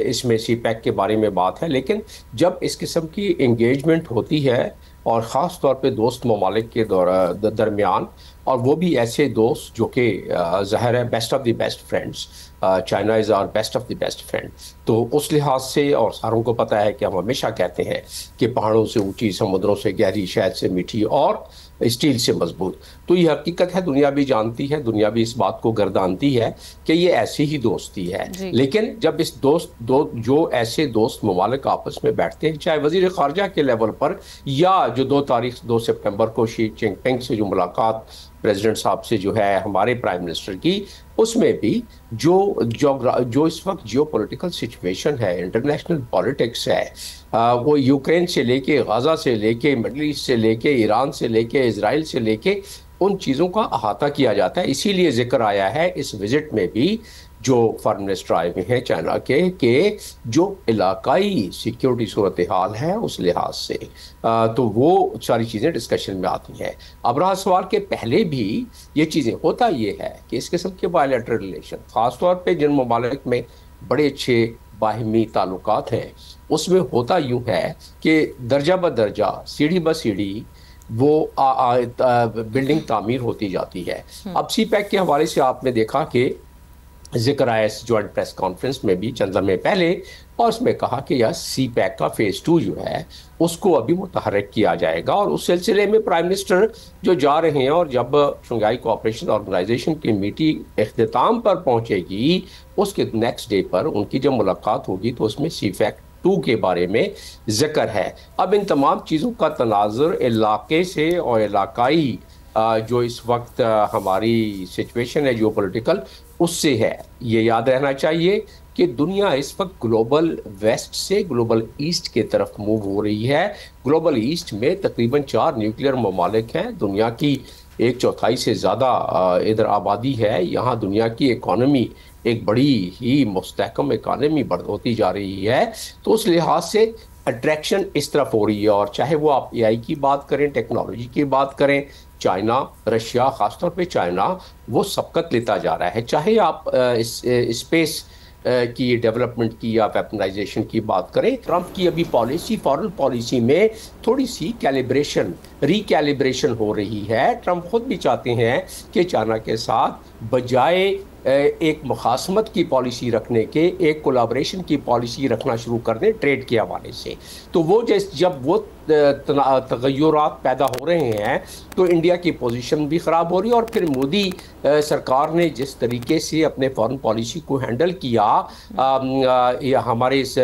इसमें CPEC के बारे में बात है, लेकिन जब इस किस्म की इंगेजमेंट होती है और ख़ास तौर पे दोस्त ममालिक के दरमियान, और वो भी ऐसे दोस्त जो कि ज़ाहिर है best of the best friends, China is our best of the best friend, तो उस लिहाज से, और सारों को पता है कि हम हमेशा कहते हैं कि पहाड़ों से ऊंची, समुद्रों से गहरी, शहद से मीठी और स्टील से मजबूत। तो ये हकीकत है, दुनिया भी जानती है, दुनिया भी इस बात को गर्दानती है कि ये ऐसी ही दोस्ती है। लेकिन जब इस जो ऐसे दोस्त ममालिक आपस में बैठते हैं, चाहे वज़ीर ख़ारजा के लेवल पर या जो 2 सितंबर को शी जिनपिंग से जो मुलाकात प्रेसिडेंट साहब से जो है हमारे प्राइम मिनिस्टर की, उसमें भी जो इस वक्त जियोपॉलिटिकल सिचुएशन है, इंटरनेशनल पॉलिटिक्स है, वो यूक्रेन से लेके, गाज़ा से लेके, मिडल ईस्ट से लेके, ईरान से लेके, इजराइल से लेके, उन चीज़ों का अहाता किया जाता है। इसीलिए जिक्र आया है इस विजिट में भी जो फॉरेन मिनिस्टर आए हुए हैं चाइना के जो इलाकाई सिक्योरिटी सूरत हाल है उस लिहाज से, तो वो सारी चीज़ें डिस्कशन में आती हैं। अब रहा सवाल के पहले भी ये चीज़ें, होता ये है कि इस किस्म के बायलैटरल रिलेशन, ख़ासतौर पर जिन ममालिक में बड़े अच्छे बाहिमी ताल्लुकात हैं, उसमें होता यूँ है कि दर्जा ब दर्जा, सीढ़ी ब सीढ़ी वो बिल्डिंग तामीर होती जाती है। अब CPEC के हवाले से आपने देखा कि जिक्र आया इस जॉइंट प्रेस कॉन्फ्रेंस में भी चंद लम्हे पहले, और उसमें कहा कि यार CPEC का फेज़ 2 जो है उसको अभी मुतहर्रिक किया जाएगा, और उस सिलसिले में प्राइम मिनिस्टर जो जा रहे हैं, और जब शंघाई कोऑपरेशन ऑर्गेनाइजेशन की मीटिंग इख्तिताम पर पहुंचेगी, उसके नेक्स्ट डे पर उनकी जब मुलाकात होगी तो उसमें CPEC 2 के बारे में जिक्र है। अब इन तमाम चीज़ों का तनाजुर इलाके से और इलाकाई जो इस वक्त हमारी सिचुएशन है जियोपॉलिटिकल, उससे है। ये याद रहना चाहिए कि दुनिया इस वक्त ग्लोबल वेस्ट से ग्लोबल ईस्ट की तरफ मूव हो रही है। ग्लोबल ईस्ट में तकरीबन 4 न्यूक्लियर ममालिक हैं, दुनिया की 1/4 से ज़्यादा इधर आबादी है। यहाँ दुनिया की इकॉनमी एक बड़ी ही मुस्तहकम इकॉनमी बढ़ होती जा रही है, तो उस लिहाज से अट्रैक्शन इस तरफ हो रही है। और चाहे वो आप AI की बात करें, टेक्नोलॉजी की बात करें, चाइना, रशिया, ख़ासतौर पे चाइना वो सबकत लेता जा रहा है। चाहे आप स्पेस की डेवलपमेंट की या वेपनाइजेशन की बात करें, ट्रंप की अभी पॉलिसी, फॉरेन पॉलिसी में थोड़ी सी रिकैलिब्रेशन हो रही है। ट्रंप खुद भी चाहते हैं कि चाइना के साथ बजाय एक मुखासमत की पॉलिसी रखने के एक कोलाब्रेशन की पॉलिसी रखना शुरू कर दें ट्रेड के हवाले से। तो वो जब वो तगय्युरात पैदा हो रहे हैं तो इंडिया की पोजीशन भी ख़राब हो रही है। और फिर मोदी सरकार ने जिस तरीके से अपने फॉरेन पॉलिसी को हैंडल किया हमारे इस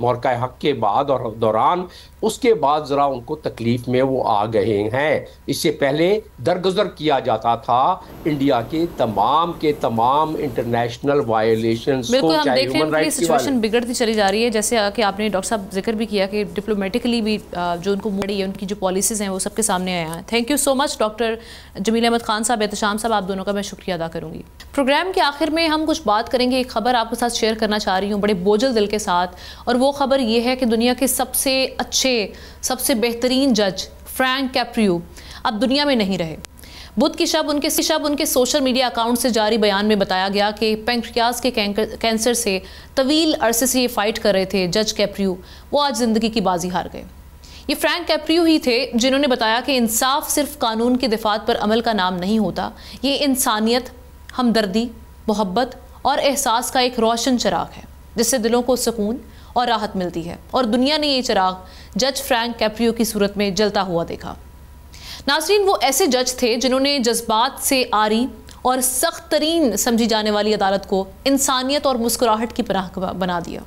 मौक़ा हक़ के बाद और दौरान, उसके बाद ज़रा उनको तकलीफ़ में वो आ गए हैं। इससे पहले दरगुजर किया जाता था इंडिया के तमाम इंटरनेशनल वायलेशंस को, चाहे ह्यूमन राइट्स की
सिचुएशन बिगड़ती चली जा रही है। जैसे कि आपने डॉक्टर साहब जिक्र भी किया कि डिप्लोमेटिकली भी जो उनको मोड़ी है, उनकी जो पॉलिसीज़ हैं वो सबके सामने आया है। Thank you so much doctor Jameel Ahmed Khan साहब, एहतशाम साहब, आप दोनों का मैं शुक्रिया अदा करूँगी। प्रोग्राम के आखिर में हम कुछ बात करेंगे, एक खबर आपके साथ शेयर करना चाह रही हूँ बड़े बोझल दिल के साथ, और वो खबर ये है कि दुनिया के सबसे अच्छे, सबसे बेहतरीन जज फ्रैंक कैप्रियो अब दुनिया में नहीं रहे। बुध की शब उनके सोशल मीडिया अकाउंट से जारी बयान में बताया गया कि पैंक्रियाज के कैंसर से तवील अरसे से ये फाइट कर रहे थे जज कैप्रियो, वो आज ज़िंदगी की बाजी हार गए। ये फ्रैंक कैप्रियो ही थे जिन्होंने बताया कि इंसाफ सिर्फ कानून की दिफात पर अमल का नाम नहीं होता, ये इंसानियत, हमदर्दी, मोहब्बत और एहसास का एक रोशन चिराग है जिससे दिलों को सुकून और राहत मिलती है। और दुनिया ने ये चिराग जज फ्रैंक कैप्रियो की सूरत में जलता हुआ देखा। नाज़रीन, वो ऐसे जज थे जिन्होंने जज्बात से आरी और सख्त तरीन समझी जाने वाली अदालत को इंसानियत और मुस्कुराहट की पनाह बना दिया।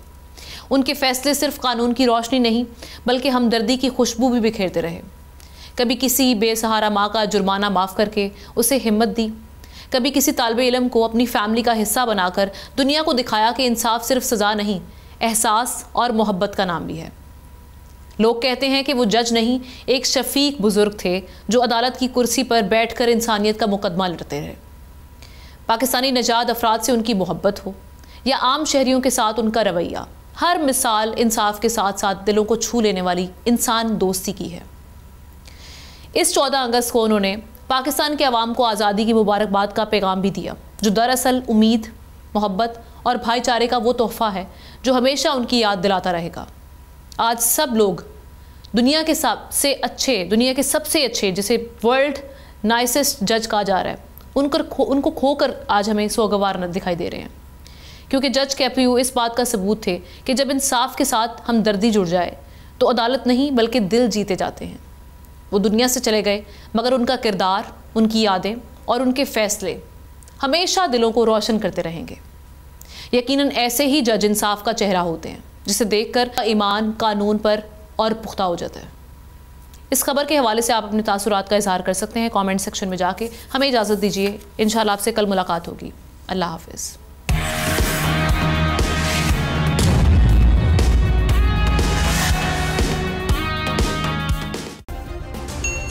उनके फैसले सिर्फ कानून की रोशनी नहीं बल्कि हमदर्दी की खुशबू भी बिखेरते रहे। कभी किसी बेसहारा माँ का जुर्माना माफ़ करके उसे हिम्मत दी, कभी किसी तालिबे इल्म को अपनी फैमिली का हिस्सा बनाकर दुनिया को दिखाया कि इंसाफ सिर्फ सज़ा नहीं, एहसास और मोहब्बत का नाम भी है। लोग कहते हैं कि वो जज नहीं, एक शफीक बुजुर्ग थे जो अदालत की कुर्सी पर बैठकर इंसानियत का मुकदमा लड़ते रहे। पाकिस्तानी नजाद अफराद से उनकी मोहब्बत हो या आम शहरियों के साथ उनका रवैया, हर मिसाल इंसाफ के साथ साथ दिलों को छू लेने वाली इंसान दोस्ती की है। इस 14 अगस्त को उन्होंने पाकिस्तान के अवाम को आज़ादी की मुबारकबाद का पैगाम भी दिया, जो दरअसल उम्मीद, मोहब्बत और भाईचारे का वो तोहफ़ा है जो हमेशा उनकी याद दिलाता रहेगा। आज सब लोग दुनिया के सबसे अच्छे, जिसे वर्ल्ड नाइसेस्ट जज कहा जा रहा है, उनको खोकर आज हमें सोगवार न दिखाई दे रहे हैं। क्योंकि जज कैप्रियो इस बात का सबूत थे कि जब इंसाफ के साथ हमदर्दी जुड़ जाए तो अदालत नहीं बल्कि दिल जीते जाते हैं। वो दुनिया से चले गए मगर उनका किरदार, उनकी यादें और उनके फैसले हमेशा दिलों को रोशन करते रहेंगे। यकीनन ऐसे ही जज इंसाफ का चेहरा होते हैं जिसे देखकर ईमान कानून पर और पुख्ता हो जाता है। इस खबर के हवाले से आप अपने तासुरात का इजहार कर सकते हैं कमेंट सेक्शन में जाके। हमें इजाज़त दीजिए, इंशाल्लाह आपसे कल मुलाकात होगी। अल्लाह हाफिज़।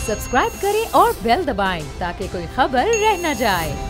सब्सक्राइब करें और बेल दबाएं ताकि कोई खबर रह न जाए।